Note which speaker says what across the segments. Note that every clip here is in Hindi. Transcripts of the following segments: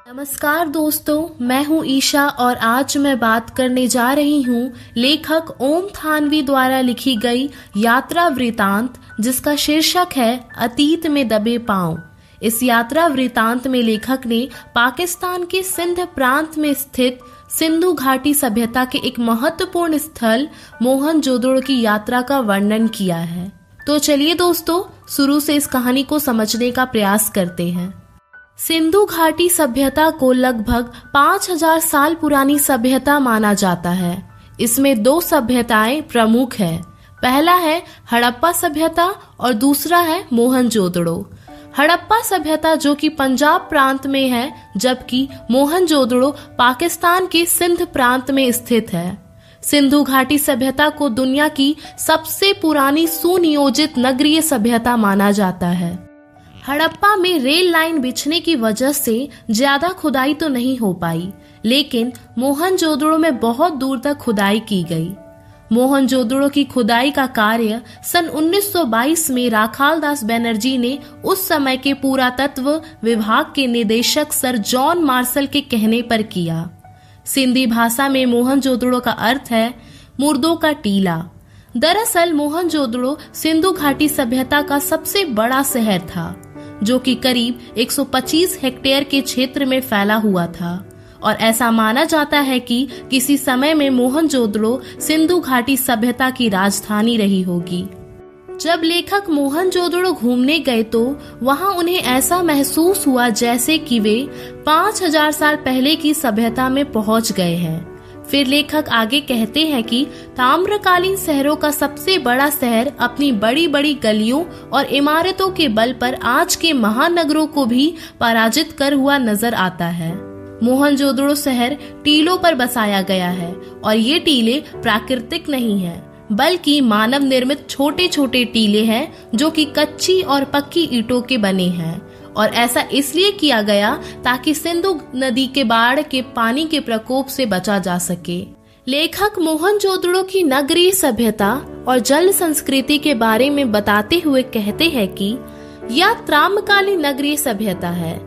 Speaker 1: नमस्कार दोस्तों, मैं हूं ईशा और आज मैं बात करने जा रही हूं लेखक ओम थानवी द्वारा लिखी गई यात्रा वृतांत, जिसका शीर्षक है अतीत में दबे पांव। इस यात्रा वृतांत में लेखक ने पाकिस्तान के सिंध प्रांत में स्थित सिंधु घाटी सभ्यता के एक महत्वपूर्ण स्थल मोहनजोदड़ो की यात्रा का वर्णन किया है। तो चलिए दोस्तों, शुरू से इस कहानी को समझने का प्रयास करते हैं। सिंधु घाटी सभ्यता को लगभग 5000 साल पुरानी सभ्यता माना जाता है। इसमें दो सभ्यताएं प्रमुख है। पहला है हड़प्पा सभ्यता और दूसरा है मोहनजोदड़ो। हड़प्पा सभ्यता जो कि पंजाब प्रांत में है, जबकि मोहनजोदड़ो पाकिस्तान के सिंध प्रांत में स्थित है। सिंधु घाटी सभ्यता को दुनिया की सबसे पुरानी सुनियोजित नगरीय सभ्यता माना जाता है। हड़प्पा में रेल लाइन बिछने की वजह से ज्यादा खुदाई तो नहीं हो पाई, लेकिन मोहनजोदड़ो में बहुत दूर तक खुदाई की गई। मोहनजोदड़ो की खुदाई का कार्य सन 1922 में राखालदास बनर्जी ने उस समय के पुरातत्व विभाग के निदेशक सर जॉन मार्शल के कहने पर किया। सिंधी भाषा में मोहनजोदड़ो का अर्थ है मुर्दों का टीला। दरअसल मोहनजोदड़ो सिंधु घाटी सभ्यता का सबसे बड़ा शहर था, जो कि करीब 125 हेक्टेयर के क्षेत्र में फैला हुआ था, और ऐसा माना जाता है कि किसी समय में मोहनजोदड़ो सिंधु घाटी सभ्यता की राजधानी रही होगी। जब लेखक मोहनजोदड़ो घूमने गए तो वहां उन्हें ऐसा महसूस हुआ जैसे कि वे 5000 साल पहले की सभ्यता में पहुंच गए हैं। फिर लेखक आगे कहते हैं कि ताम्रकालीन शहरों का सबसे बड़ा शहर अपनी बड़ी बड़ी गलियों और इमारतों के बल पर आज के महानगरों को भी पराजित कर हुआ नजर आता है। मोहनजोदड़ो शहर टीलों पर बसाया गया है, और ये टीले प्राकृतिक नहीं है, बल्कि मानव निर्मित छोटे छोटे टीले हैं जो कि कच्ची और पक्की ईंटों के बने हैं। और ऐसा इसलिए किया गया ताकि सिंधु नदी के बाढ़ के पानी के प्रकोप से बचा जा सके। लेखक मोहनजोदड़ो की नगरीय सभ्यता और जल संस्कृति के बारे में बताते हुए कहते हैं कि यह ताम्रकालीन नगरीय सभ्यता है।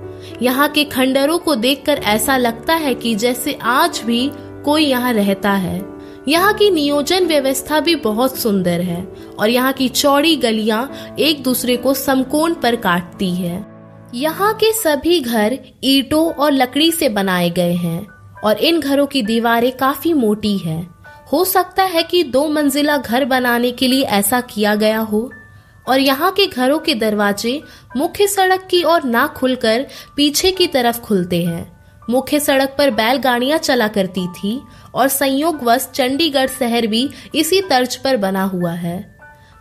Speaker 1: यहाँ के खंडरों को देखकर ऐसा लगता है कि जैसे आज भी कोई यहाँ रहता है। यहाँ की नियोजन व्यवस्था भी बहुत सुंदर है, और यहाँ की चौड़ी गलियां एक दूसरे को समकोण पर काटती है। यहाँ के सभी घर ईंटों और लकड़ी से बनाए गए हैं, और इन घरों की दीवारें काफी मोटी हैं। हो सकता है कि 2 मंजिला घर बनाने के लिए ऐसा किया गया हो। और यहाँ के घरों के दरवाजे मुख्य सड़क की ओर ना खुलकर पीछे की तरफ खुलते हैं। मुख्य सड़क पर बैलगाड़ियां चला करती थी, और संयोगवश चंडीगढ़ शहर भी इसी तर्ज पर बना हुआ है।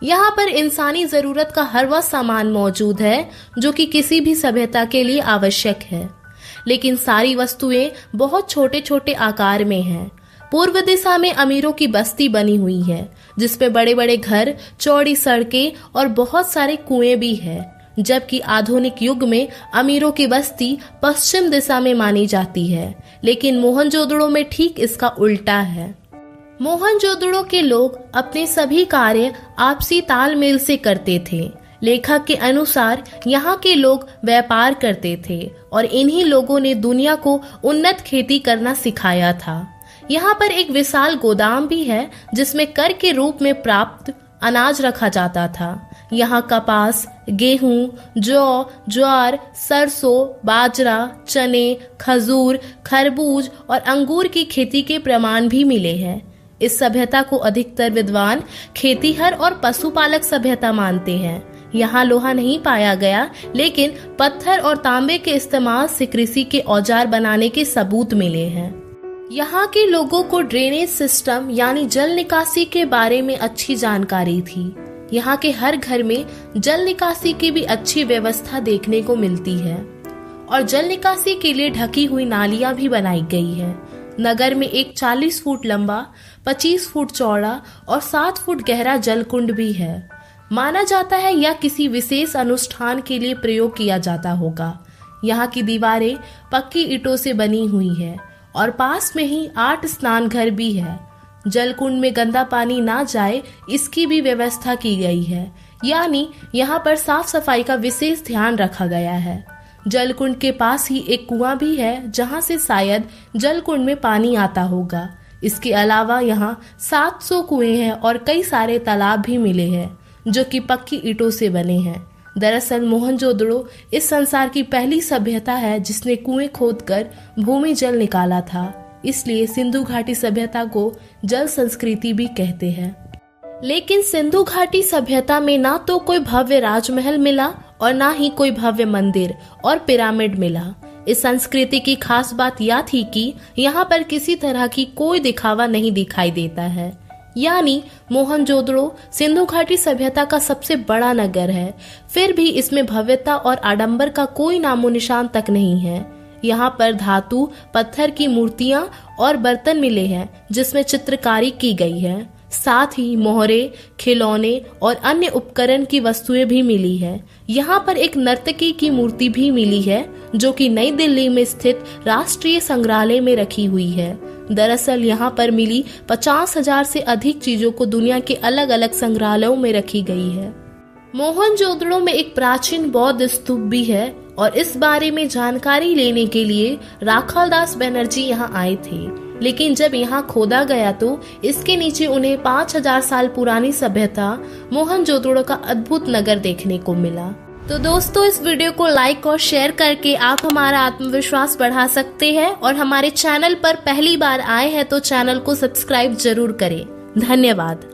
Speaker 1: यहाँ पर इंसानी जरूरत का हर वह सामान मौजूद है जो कि किसी भी सभ्यता के लिए आवश्यक है, लेकिन सारी वस्तुएं बहुत छोटे छोटे आकार में हैं। पूर्व दिशा में अमीरों की बस्ती बनी हुई है, जिसपे बड़े बड़े घर, चौड़ी सड़कें और बहुत सारे कुएं भी है, जबकि आधुनिक युग में अमीरों की बस्ती पश्चिम दिशा में मानी जाती है। लेकिन मोहनजोदड़ो में ठीक इसका उल्टा है। मोहनजोदड़ो के लोग अपने सभी कार्य आपसी तालमेल से करते थे। लेखक के अनुसार यहाँ के लोग व्यापार करते थे, और इन्हीं लोगों ने दुनिया को उन्नत खेती करना सिखाया था। यहाँ पर एक विशाल गोदाम भी है, जिसमें कर के रूप में प्राप्त अनाज रखा जाता था। यहाँ कपास, गेहूं, जौ, ज्वार, सरसों, बाजरा, चने, खजूर, खरबूज और अंगूर की खेती के प्रमाण भी मिले हैं। इस सभ्यता को अधिकतर विद्वान खेतीहर और पशुपालक सभ्यता मानते हैं। यहाँ लोहा नहीं पाया गया, लेकिन पत्थर और तांबे के इस्तेमाल से कृषि के औजार बनाने के सबूत मिले हैं। यहाँ के लोगों को ड्रेनेज सिस्टम यानी जल निकासी के बारे में अच्छी जानकारी थी। यहाँ के हर घर में जल निकासी की भी अच्छी व्यवस्था देखने को मिलती है, और जल निकासी के लिए ढकी हुई नालियां भी बनाई गई है। नगर में एक 40 फुट लंबा, 25 फुट चौड़ा और 7 फुट गहरा जलकुंड भी है। माना जाता है यह किसी विशेष अनुष्ठान के लिए प्रयोग किया जाता होगा। यहाँ की दीवारें पक्की ईंटों से बनी हुई है, और पास में ही 8 स्नान घर भी है। जलकुंड में गंदा पानी ना जाए, इसकी भी व्यवस्था की गई है, यानी यहाँ पर साफ सफाई का विशेष ध्यान रखा गया है। जलकुंड के पास ही एक कुआं भी है जहां से शायद जलकुंड में पानी आता होगा। इसके अलावा यहाँ 700 कुएं हैं और कई सारे तालाब भी मिले हैं जो कि पक्की ईंटों से बने हैं। दरअसल मोहनजोदड़ो इस संसार की पहली सभ्यता है जिसने कुएं खोदकर भूमि जल निकाला था, इसलिए सिंधु घाटी सभ्यता को जल संस्कृति भी कहते हैं। लेकिन सिंधु घाटी सभ्यता में ना तो कोई भव्य राजमहल मिला और ना ही कोई भव्य मंदिर और पिरामिड मिला। इस संस्कृति की खास बात यह थी कि यहाँ पर किसी तरह की कोई दिखावा नहीं दिखाई देता है। यानी मोहनजोदड़ो सिंधु घाटी सभ्यता का सबसे बड़ा नगर है, फिर भी इसमें भव्यता और आडंबर का कोई नामो निशान तक नहीं है। यहाँ पर धातु, पत्थर की मूर्तियां और बर्तन मिले हैं जिसमें चित्रकारी की गई है। साथ ही मोहरे, खिलौने और अन्य उपकरण की वस्तुएं भी मिली है। यहाँ पर एक नर्तकी की मूर्ति भी मिली है जो कि नई दिल्ली में स्थित राष्ट्रीय संग्रहालय में रखी हुई है। दरअसल यहाँ पर मिली 50,000 से अधिक चीजों को दुनिया के अलग अलग संग्रहालयों में रखी गई है। मोहनजोदड़ो में एक प्राचीन बौद्ध स्तूप भी है और इस बारे में जानकारी लेने के लिए राखालदास बनर्जी यहाँ आए थे। लेकिन जब यहाँ खोदा गया तो इसके नीचे उन्हें 5000 साल पुरानी सभ्यता मोहनजोदड़ो का अद्भुत नगर देखने को मिला। तो दोस्तों, इस वीडियो को लाइक और शेयर करके आप हमारा आत्मविश्वास बढ़ा सकते हैं और हमारे चैनल पर पहली बार आए हैं तो चैनल को सब्सक्राइब जरूर करें। धन्यवाद।